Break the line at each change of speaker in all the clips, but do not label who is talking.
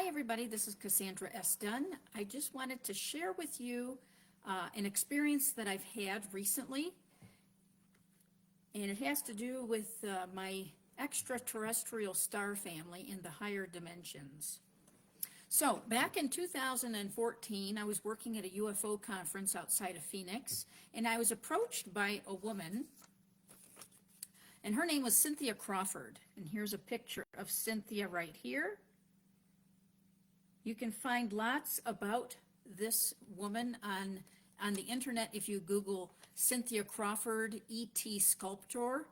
Hi everybody, this is Cassandra S. Dunn. I just wanted to share with you an experience that I've had recently, and it has to do with my extraterrestrial star family in the higher dimensions. So back in 2014, I was working at a UFO conference outside of Phoenix, and I was approached by a woman, and her name was Cynthia Crawford. And here's a picture of Cynthia right here. You can find lots about this woman on the internet if you Google Cynthia Crawford ET Sculptor.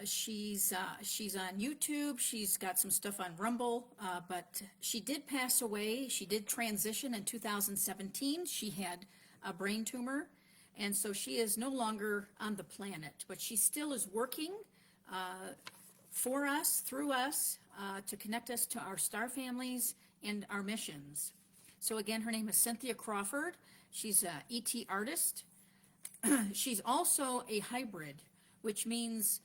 She's on YouTube. She's got some stuff on Rumble, but she did pass away. She did transition in 2017. She had a brain tumor, and so she is no longer on the planet, but she still is working for us, through us, to connect us to our star families and our missions. So again, her name is Cynthia Crawford. She's an ET artist. She's also a hybrid, which means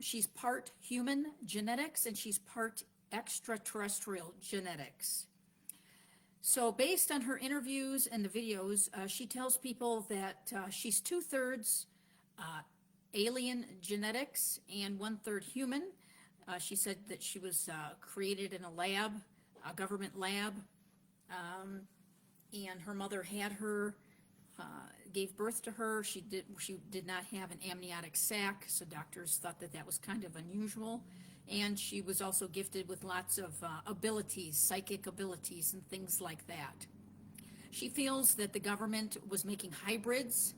she's part human genetics and she's part extraterrestrial genetics. So based on her interviews and the videos, she tells people that she's 2/3 alien genetics and 1/3 human. She said that she was created in a lab, a government lab, and her mother had her, gave birth to her. She did not have an amniotic sac, so doctors thought that that was kind of unusual. And she was also gifted with lots of abilities, psychic abilities and things like that. She feels that the government was making hybrids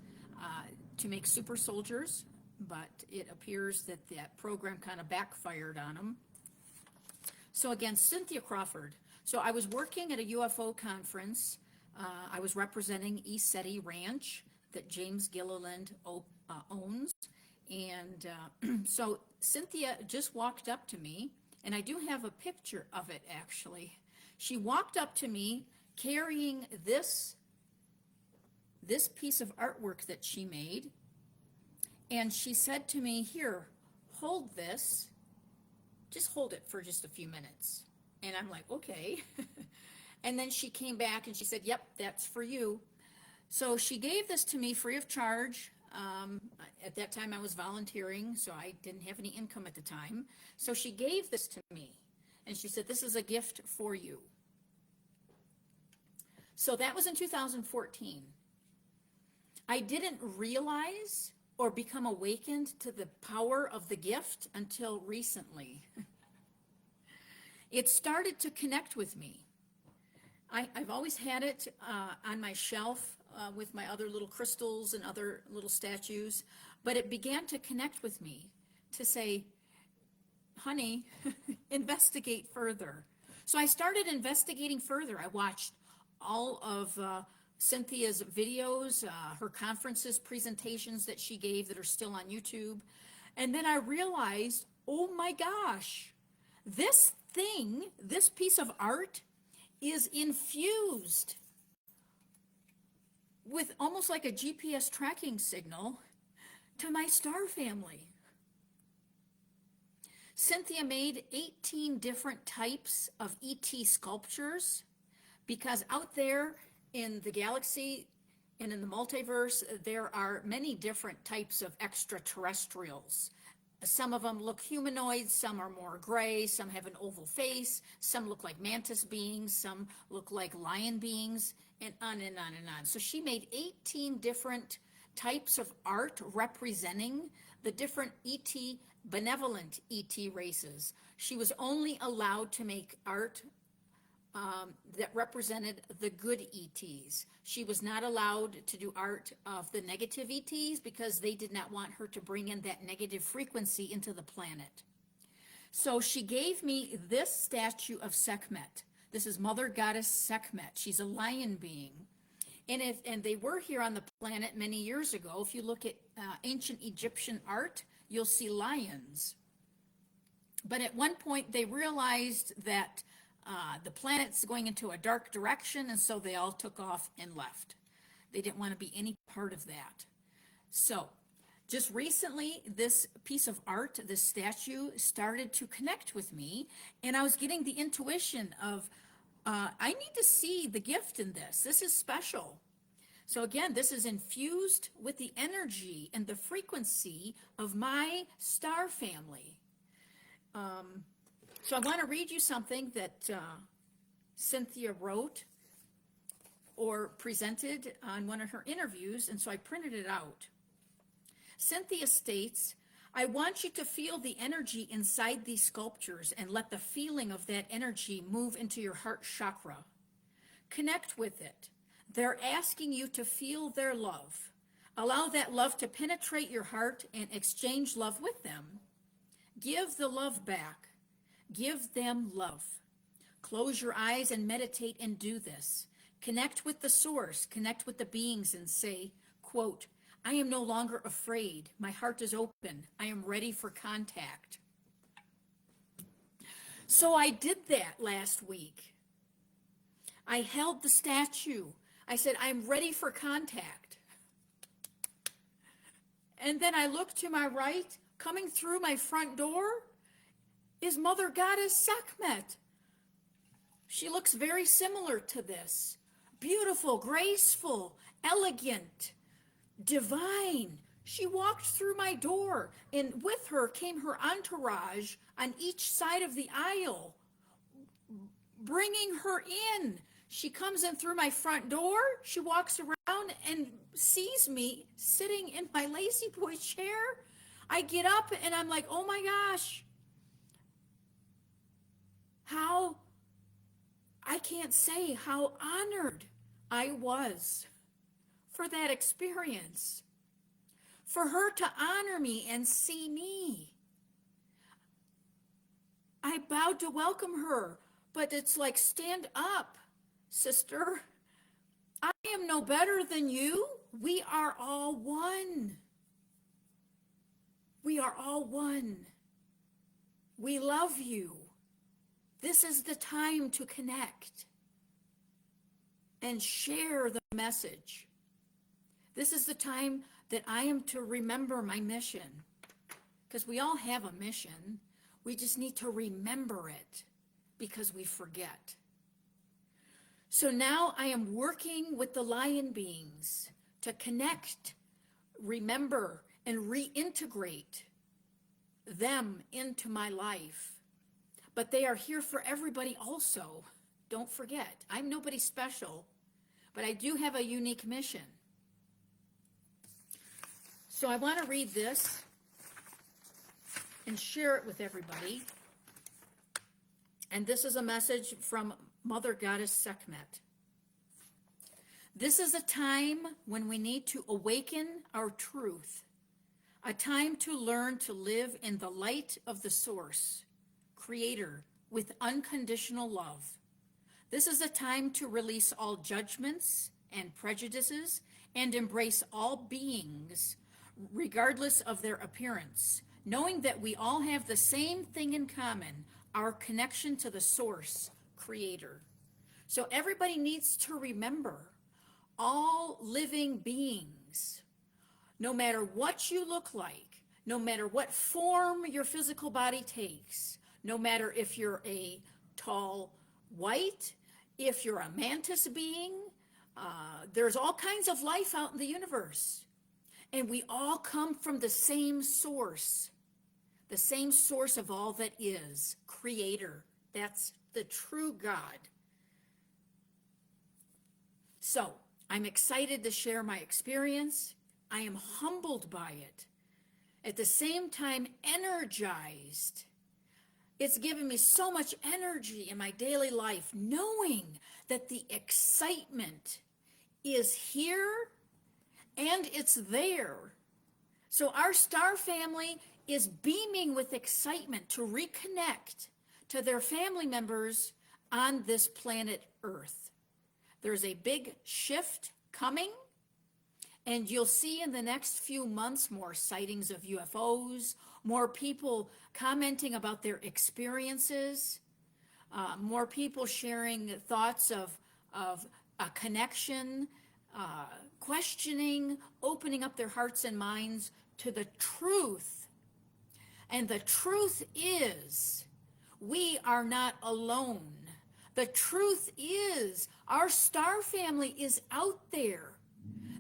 to make super soldiers, but it appears that that program kind of backfired on them. So again, Cynthia Crawford. So I was working at a UFO conference. I was representing ESETI Ranch that James Gilliland owns. And so Cynthia just walked up to me, and I do have a picture of it actually. She walked up to me carrying this piece of artwork that she made. And she said to me, "Here, hold this. Just hold it for just a few minutes." And I'm like, okay. And then she came back and she said, "Yep, that's for you." So she gave this to me free of charge. At that time I was volunteering, so I didn't have any income at the time. So she gave this to me and she said, "This is a gift for you." So that was in 2014. I didn't realize or become awakened to the power of the gift until recently. It started to connect with me. I've always had it on my shelf with my other little crystals and other little statues, but it began to connect with me to say, "Honey, investigate further." So I started investigating further. I watched all of Cynthia's videos, her conferences, presentations that she gave that are still on YouTube. And then I realized, oh my gosh, this thing, this piece of art is infused with almost like a GPS tracking signal to my star family. Cynthia made 18 different types of ET sculptures because out there in the galaxy and in the multiverse, there are many different types of extraterrestrials. Some of them look humanoid, some are more gray, some have an oval face, some look like mantis beings, some look like lion beings, and on and on and on. So she made 18 different types of art representing the different ET, benevolent ET races. She was only allowed to make art that represented the good ETs. She was not allowed to do art of the negative ETs because they did not want her to bring in that negative frequency into the planet. So she gave me this statue of Sekhmet. This is Mother Goddess Sekhmet. She's a lion being. And they were here on the planet many years ago. If you look at ancient Egyptian art, you'll see lions. But at one point they realized that the planet's going into a dark direction, and so they all took off and left. They didn't want to be any part of that. So Just recently, this piece of art, this statue, started to connect with me, and I was getting the intuition of, I need to see the gift in this. This is special. So again, this is infused with the energy and the frequency of my star family. So I want to read you something that Cynthia wrote or presented on one of her interviews, and so I printed it out. Cynthia states, I want you to feel the energy inside these sculptures and let the feeling of that energy move into your heart chakra. Connect with it. They're asking you to feel their love. Allow that love to penetrate your heart and exchange love with them. Give the love back. Give them love. Close your eyes and meditate and do this. Connect with the source, connect with the beings and say, quote, I am no longer afraid. My heart is open. I am ready for contact. So I did that last week. I held the statue. I said, I'm ready for contact. And then I looked to my right. Coming through my front door is Mother Goddess Sekhmet. She looks very similar to this. Beautiful, graceful, elegant, divine. She walked through my door, and with her came her entourage on each side of the aisle, bringing her in. She comes in through my front door. She walks around and sees me sitting in my lazy boy chair. I get up and I'm like, oh my gosh, how, I can't say how honored I was for that experience, for her to honor me and see me. I bowed to welcome her, but it's like, stand up, sister. I am no better than you. We are all one. We are all one. We love you. This is the time to connect and share the message. This is the time that I am to remember my mission, because we all have a mission. We just need to remember it because we forget. So now I am working with the lion beings to connect, remember, and reintegrate them into my life. But they are here for everybody also. Don't forget, I'm nobody special, but I do have a unique mission. So I want to read this and share it with everybody. And this is a message from Mother Goddess Sekhmet. This is a time when we need to awaken our truth, a time to learn to live in the light of the source, creator, with unconditional love. This is a time to release all judgments and prejudices and embrace all beings, regardless of their appearance, knowing that we all have the same thing in common, our connection to the source, creator. So everybody needs to remember, all living beings, no matter what you look like, no matter what form your physical body takes, no matter if you're a tall white, if you're a mantis being, there's all kinds of life out in the universe. And we all come from the same source of all that is, creator. That's the true God. So I'm excited to share my experience. I am humbled by it. At the same time, energized. It's given me so much energy in my daily life, knowing that the excitement is here and it's there. So our star family is beaming with excitement to reconnect to their family members on this planet Earth. There's a big shift coming, and you'll see in the next few months more sightings of UFOs, more people commenting about their experiences, more people sharing thoughts of a connection, questioning, opening up their hearts and minds to the truth. And the truth is, we are not alone. The truth is, our star family is out there.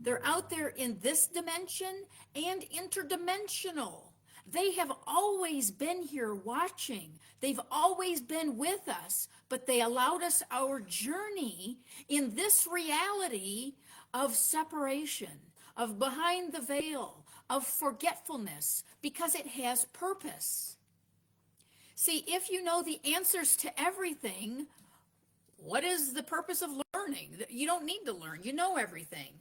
They're out there in this dimension and interdimensional. They have always been here watching. They've always been with us, but they allowed us our journey in this reality of separation, of behind the veil, of forgetfulness, because it has purpose. See, if you know the answers to everything, what is the purpose of learning? You don't need to learn. You know everything.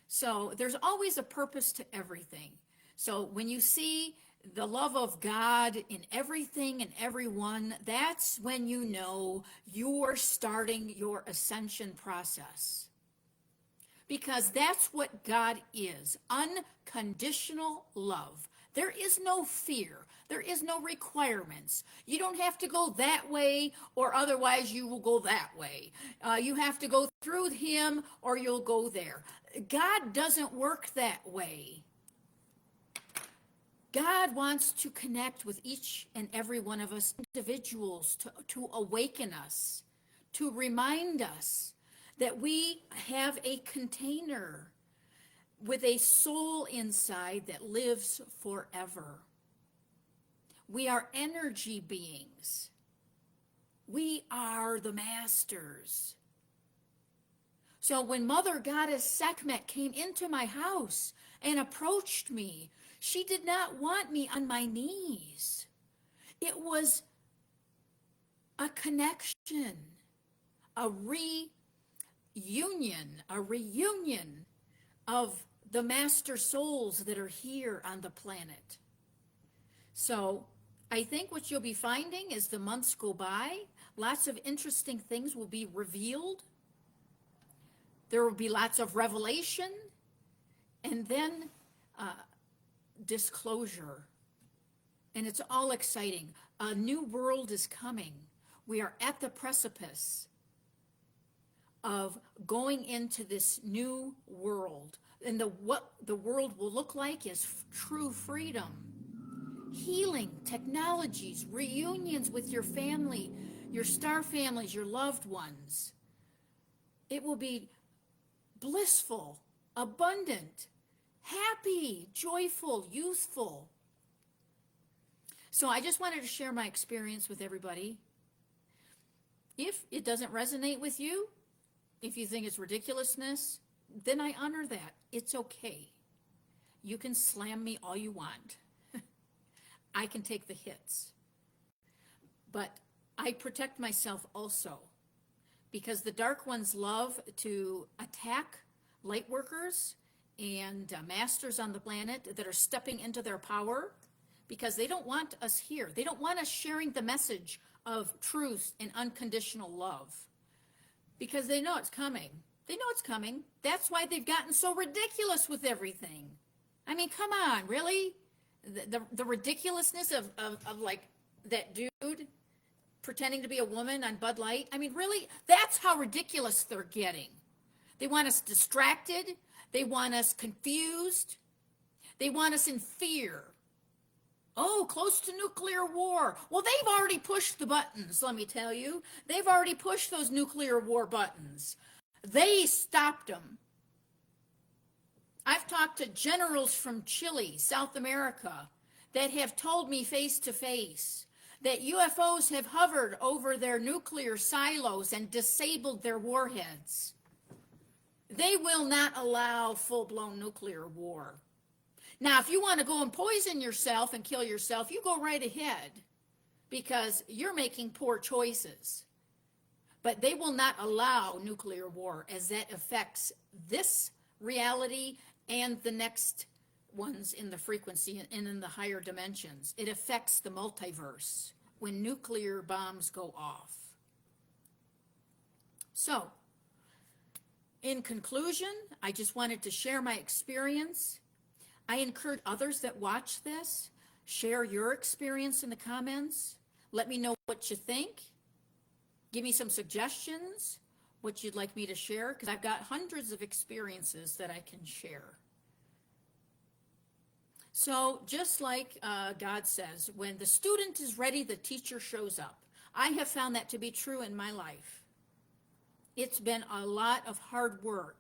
So there's always a purpose to everything. So when you see the love of God in everything and everyone, that's when you know you're starting your ascension process. Because that's what God is, unconditional love. There is no fear. There is no requirements. You don't have to go that way, or otherwise you will go that way. You have to go through him or you'll go there. God doesn't work that way. God wants to connect with each and every one of us individuals to awaken us, to remind us that we have a container with a soul inside that lives forever. We are energy beings. We are the masters. So when Mother Goddess Sekhmet came into my house and approached me, she did not want me on my knees. It was a connection, a reunion of the master souls that are here on the planet. So I think what you'll be finding as the months go by, lots of interesting things will be revealed. There will be lots of revelation, and then disclosure. And it's all exciting. A new world is coming. We are at the precipice of going into this new world. And what the world will look like is true freedom, healing, technologies, reunions with your family, your star families, your loved ones. It will be blissful, abundant, happy, joyful, youthful. So I just wanted to share my experience with everybody. If it doesn't resonate with you, if you think it's ridiculousness, then I honor that. It's okay. You can slam me all you want. I can take the hits. But I protect myself also, because the dark ones love to attack light workers and masters on the planet that are stepping into their power, because they don't want us here. They don't want us sharing the message of truth and unconditional love, because they know it's coming. They know it's coming. That's why they've gotten so ridiculous with everything. I mean, come on, really? The ridiculousness of like that dude pretending to be a woman on Bud Light. I mean, really? That's how ridiculous they're getting. They want us distracted. They want us confused. They want us in fear. Oh, close to nuclear war. Well, they've already pushed the buttons, let me tell you. They've already pushed those nuclear war buttons. They stopped them. I've talked to generals from Chile, South America, that have told me face to face that UFOs have hovered over their nuclear silos and disabled their warheads. They will not allow full-blown nuclear war. Now, if you want to go and poison yourself and kill yourself, you go right ahead, because you're making poor choices. But they will not allow nuclear war, as that affects this reality and the next ones in the frequency and in the higher dimensions. It affects the multiverse when nuclear bombs go off. So, in conclusion, I just wanted to share my experience. I encourage others that watch this, share your experience in the comments. Let me know what you think. Give me some suggestions, what you'd like me to share, because I've got hundreds of experiences that I can share. So just like God says, when the student is ready, the teacher shows up. I have found that to be true in my life. It's been a lot of hard work.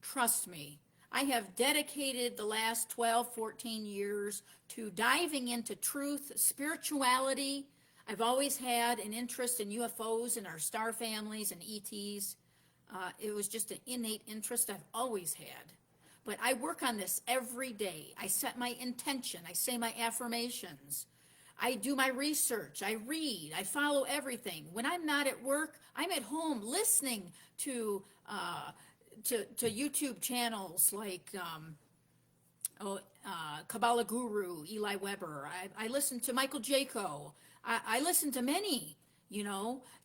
Trust me. I have dedicated the last 12, 14 years to diving into truth, spirituality. I've always had an interest in UFOs and our star families and ETs. It was just an innate interest I've always had. But I work on this every day. I set my intention. I say my affirmations. I do my research. I read. I follow everything. When I'm not at work, I'm at home listening to YouTube channels like Kabbalah Guru, Eli Weber. I listen to Michael Jaco. I listen to many,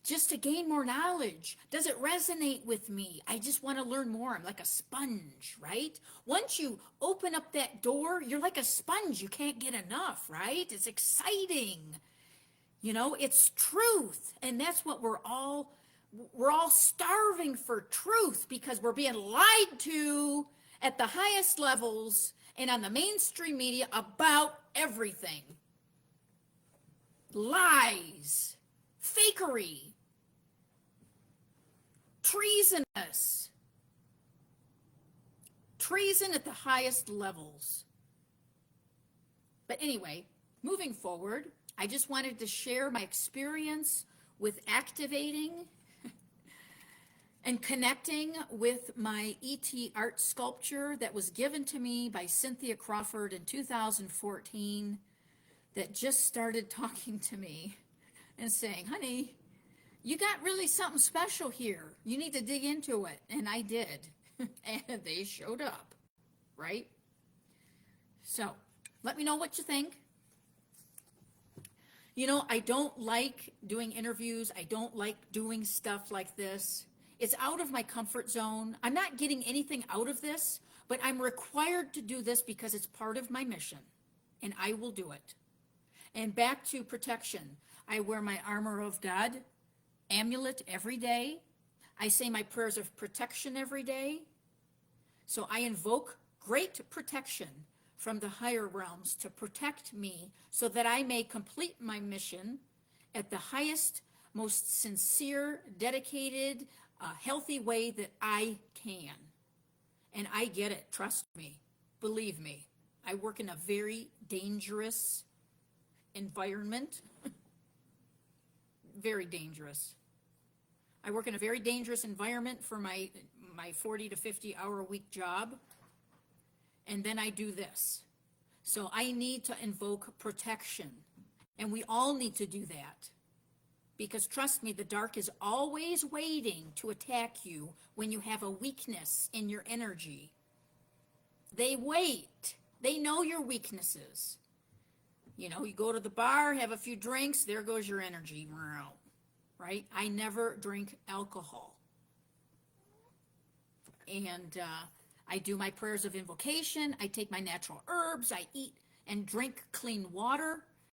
just to gain more knowledge. Does it resonate with me? I just want to learn more. I'm like a sponge, right? Once you open up that door, you're like a sponge. You can't get enough, right? It's exciting. It's truth. And that's what we're all starving for, truth, because we're being lied to at the highest levels and on the mainstream media about everything. Lies, fakery, treasonous, treason at the highest levels. But anyway, moving forward, I just wanted to share my experience with activating and connecting with my ET art sculpture that was given to me by Cynthia Crawford in 2014, that just started talking to me and saying, honey, you got really something special here. You need to dig into it. And I did. And they showed up, right? So let me know what you think. I don't like doing interviews. I don't like doing stuff like this. It's out of my comfort zone. I'm not getting anything out of this, but I'm required to do this because it's part of my mission, and I will do it. And back to protection. I wear my armor of God amulet every day. I say my prayers of protection every day. So I invoke great protection from the higher realms to protect me so that I may complete my mission at the highest, most sincere, dedicated, healthy way that I can. And I get it. Trust me. Believe me. I work in a very dangerous environment. Very dangerous. I work in a very dangerous environment for my 40 to 50 hour a week job. And then I do this. So I need to invoke protection. And we all need to do that. Because trust me, the dark is always waiting to attack you when you have a weakness in your energy. They wait. They know your weaknesses. You go to the bar, have a few drinks, there goes your energy. Right? I never drink alcohol. And I do my prayers of invocation. I take my natural herbs. I eat and drink clean water.